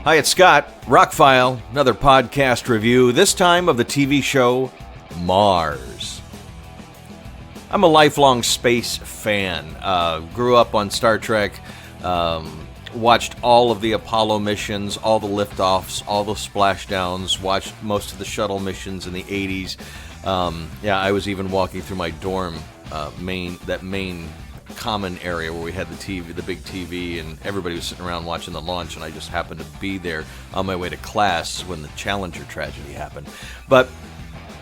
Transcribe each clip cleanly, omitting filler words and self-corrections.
Hi, it's Scott. ROCKFILE, another podcast review, this time of the TV show Mars. I'm a lifelong space fan. Grew up on Star Trek, watched all of the Apollo missions, all the liftoffs, all the splashdowns, watched most of the shuttle missions in the 80s. I was even walking through my dorm, main common area where we had the TV, the big TV, and everybody was sitting around watching the launch, and I just happened to be there on my way to class when the Challenger tragedy happened. But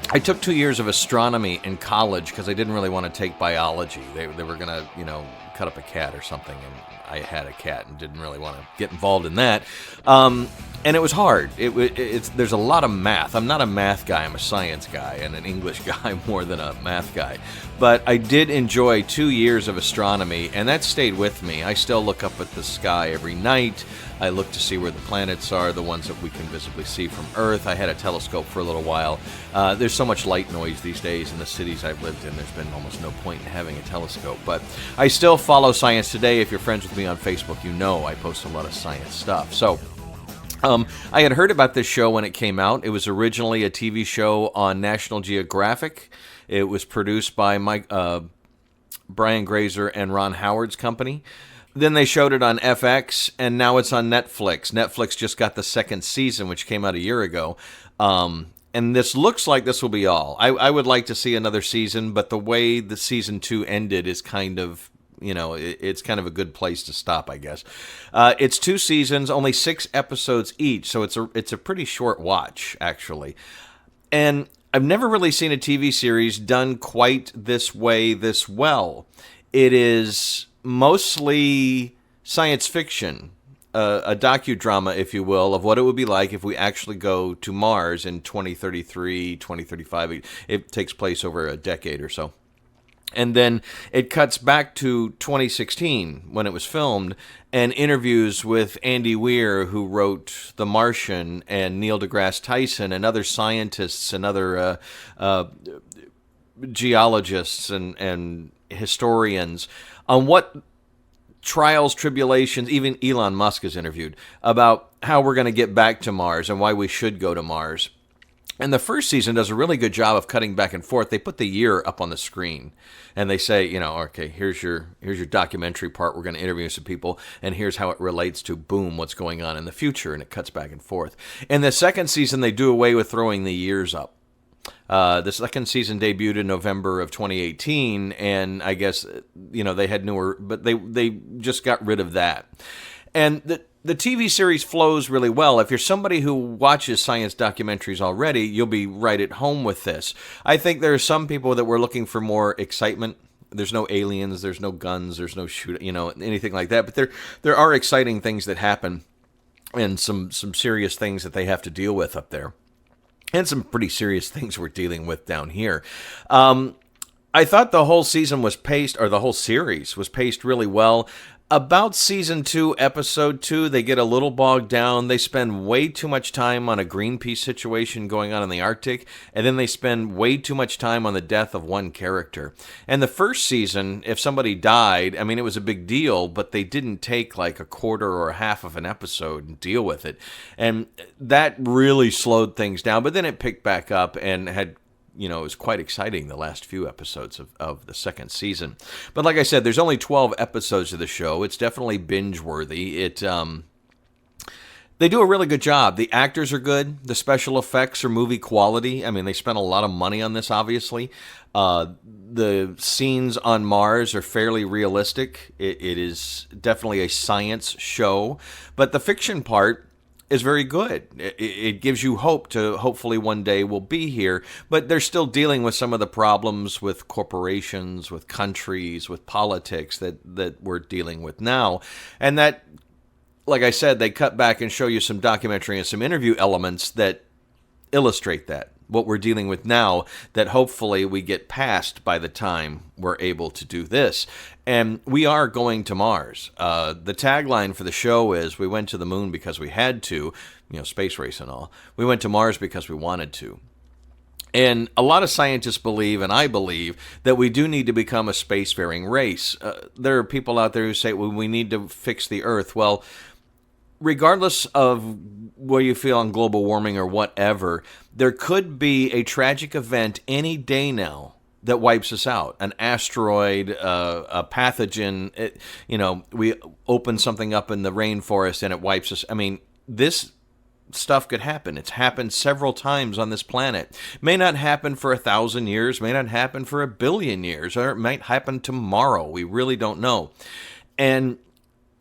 I took 2 years of astronomy in college because I didn't really want to take biology. They were going to, cut up a cat or something, and I had a cat and didn't really want to get involved in that. And it was hard. There's a lot of math. I'm not a math guy. I'm a science guy and an English guy more than a math guy. But I did enjoy 2 years of astronomy, and that stayed with me. I still look up at the sky every night. I look to see where the planets are, the ones that we can visibly see from Earth. I had a telescope for a little while. There's so much light noise these days in the cities I've lived in. There's been almost no point in having a telescope. But I still follow Science Today. If you're friends with me on Facebook, you know I post a lot of science stuff. So I had heard about this show when it came out. It was originally a TV show on National Geographic. It was produced by Brian Grazer and Ron Howard's company. Then they showed it on FX, and now it's on Netflix. Netflix just got the second season, which came out a year ago. And this looks like this will be all. I would like to see another season, but the way the season 2 ended is kind of, it's kind of a good place to stop, I guess. It's 2 seasons, only 6 episodes each, so it's a pretty short watch, actually. And I've never really seen a TV series done quite this way, this well. It is mostly science fiction, a docudrama, if you will, of what it would be like if we actually go to Mars in 2033, 2035. It takes place over a decade or so. And then it cuts back to 2016 when it was filmed, and interviews with Andy Weir, who wrote The Martian, and Neil deGrasse Tyson, and other scientists and other geologists and historians on what trials, tribulations, even Elon Musk is interviewed about how we're going to get back to Mars and why we should go to Mars. And the first season does a really good job of cutting back and forth. They put the year up on the screen, and they say, okay, here's your documentary part. We're going to interview some people, and here's how it relates to, boom, what's going on in the future, and it cuts back and forth. In the second season, they do away with throwing the years up. The second season debuted in November of 2018, and I guess, they had newer, but they just got rid of that. And the TV series flows really well. If you're somebody who watches science documentaries already, you'll be right at home with this. I think there are some people that were looking for more excitement. There's no aliens, there's no guns, there's no shooting, anything like that. But there are exciting things that happen, and some serious things that they have to deal with up there. And some pretty serious things we're dealing with down here. I thought the whole season was paced, or the whole series was paced really well. About season 2, episode 2, they get a little bogged down. They spend way too much time on a Greenpeace situation going on in the Arctic, and then they spend way too much time on the death of one character. And the first season, if somebody died, it was a big deal, but they didn't take like a quarter or a half of an episode and deal with it. And that really slowed things down, but then it picked back up and had, it was quite exciting, the last few episodes of the second season. But like I said, there's only 12 episodes of the show. It's definitely binge-worthy. They do a really good job. The actors are good. The special effects are movie quality. They spent a lot of money on this, obviously. The scenes on Mars are fairly realistic. It is definitely a science show. But the fiction part is very good. It gives you hope to hopefully one day we'll be here, but they're still dealing with some of the problems with corporations, with countries, with politics that we're dealing with now. And that, like I said, they cut back and show you some documentary and some interview elements that illustrate that, what we're dealing with now, that hopefully we get past by the time we're able to do this. And we are going to Mars. The tagline for the show is, we went to the moon because we had to, space race and all. We went to Mars because we wanted to. And a lot of scientists believe, and I believe, that we do need to become a spacefaring race. There are people out there who say, well, we need to fix the Earth. Well, regardless of where you feel on global warming or whatever, there could be a tragic event any day now that wipes us out. An asteroid, a pathogen, we open something up in the rainforest and it wipes us. I mean, this stuff could happen. It's happened several times on this planet. May not happen for 1,000 years, may not happen for 1 billion years, or it might happen tomorrow. We really don't know. And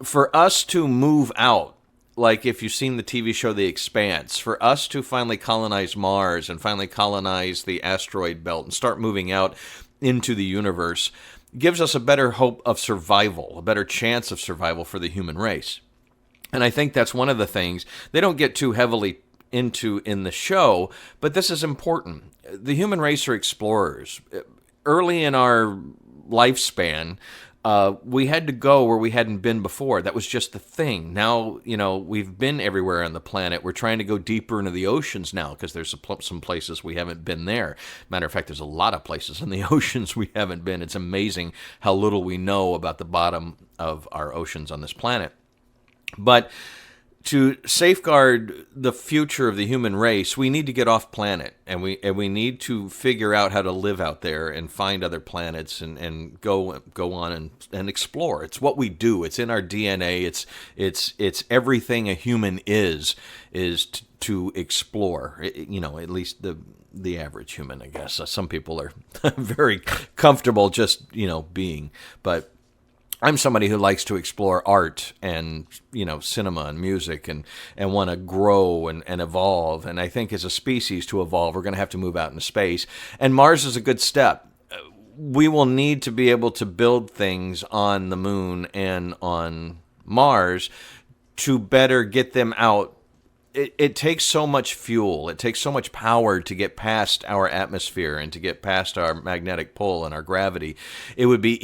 for us to move out, like if you've seen the TV show The Expanse, for us to finally colonize Mars and finally colonize the asteroid belt and start moving out into the universe gives us a better hope of survival, a better chance of survival for the human race. And I think that's one of the things they don't get too heavily into in the show, but this is important. The human race are explorers. Early in our lifespan, we had to go where we hadn't been before. That was just the thing. Now, we've been everywhere on the planet. We're trying to go deeper into the oceans now because there's some places we haven't been there. Matter of fact, there's a lot of places in the oceans we haven't been. It's amazing how little we know about the bottom of our oceans on this planet. But to safeguard the future of the human race, we need to get off planet, and we need to figure out how to live out there and find other planets and go on and explore. It's what we do. It's in our DNA. It's everything a human is to explore. At least the average human, I guess. Some people are very comfortable just being, but I'm somebody who likes to explore art and, cinema and music and want to grow and evolve. And I think as a species to evolve, we're going to have to move out into space. And Mars is a good step. We will need to be able to build things on the moon and on Mars to better get them out. It takes so much fuel. It takes so much power to get past our atmosphere and to get past our magnetic pull and our gravity. It would be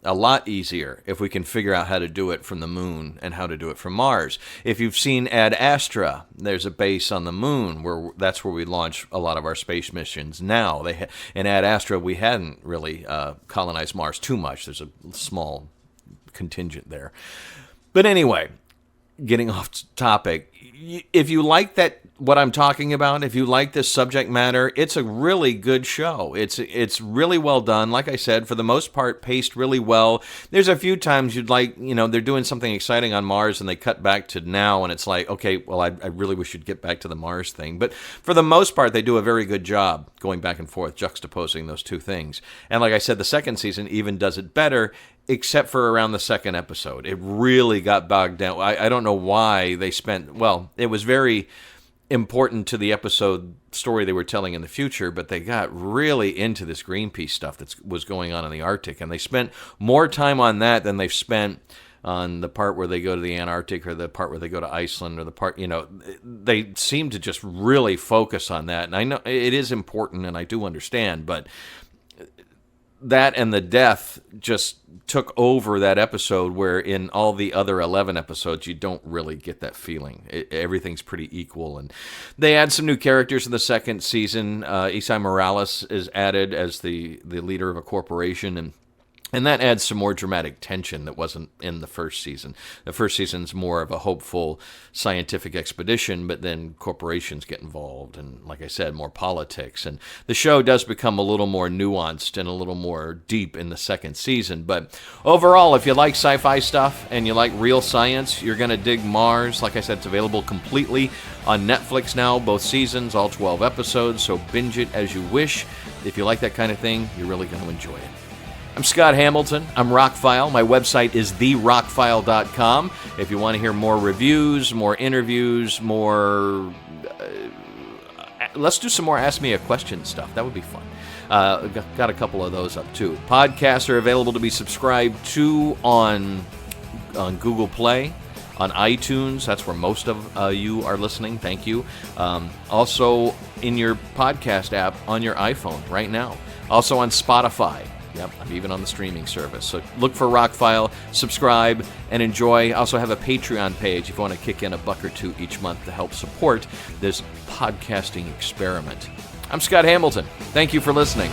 a lot easier if we can figure out how to do it from the moon and how to do it from Mars. If you've seen Ad Astra, there's a base on the moon that's where we launch a lot of our space missions now. In Ad Astra, we hadn't really colonized Mars too much. There's a small contingent there. But anyway, getting off topic, if you like what I'm talking about, if you like this subject matter, it's a really good show. It's really well done. Like I said, for the most part, paced really well. There's a few times you'd like, they're doing something exciting on Mars and they cut back to now and it's like, okay, well, I really wish you'd get back to the Mars thing. But for the most part, they do a very good job going back and forth, juxtaposing those two things. And like I said, the second season even does it better, except for around the second episode. It really got bogged down. I don't know why they it was very important to the episode story they were telling in the future, but they got really into this Greenpeace stuff that was going on in the Arctic, and they spent more time on that than they've spent on the part where they go to the Antarctic or the part where they go to Iceland or the part, they seem to just really focus on that. And I know it is important, and I do understand, but that and the death just took over that episode, where in all the other 11 episodes, you don't really get that feeling. Everything's pretty equal. And they add some new characters in the second season. Isai Morales is added as the leader of a corporation, and that adds some more dramatic tension that wasn't in the first season. The first season's more of a hopeful scientific expedition, but then corporations get involved, and like I said, more politics. And the show does become a little more nuanced and a little more deep in the second season. But overall, if you like sci-fi stuff and you like real science, you're going to dig Mars. Like I said, it's available completely on Netflix now, both seasons, all 12 episodes, so binge it as you wish. If you like that kind of thing, you're really going to enjoy it. I'm Scott Hamilton. I'm ROCKFILE. My website is therockfile.com. If you want to hear more reviews, more interviews, more... let's do some more Ask Me a Question stuff. That would be fun. Got a couple of those up, too. Podcasts are available to be subscribed to on Google Play, on iTunes. That's where most of you are listening. Thank you. Also in your podcast app on your iPhone right now. Also on Spotify. Yep, I'm even on the streaming service. So look for ROCKFILE, subscribe, and enjoy. I also have a Patreon page if you want to kick in $1 or $2 each month to help support this podcasting experiment. I'm Scott Hamilton. Thank you for listening.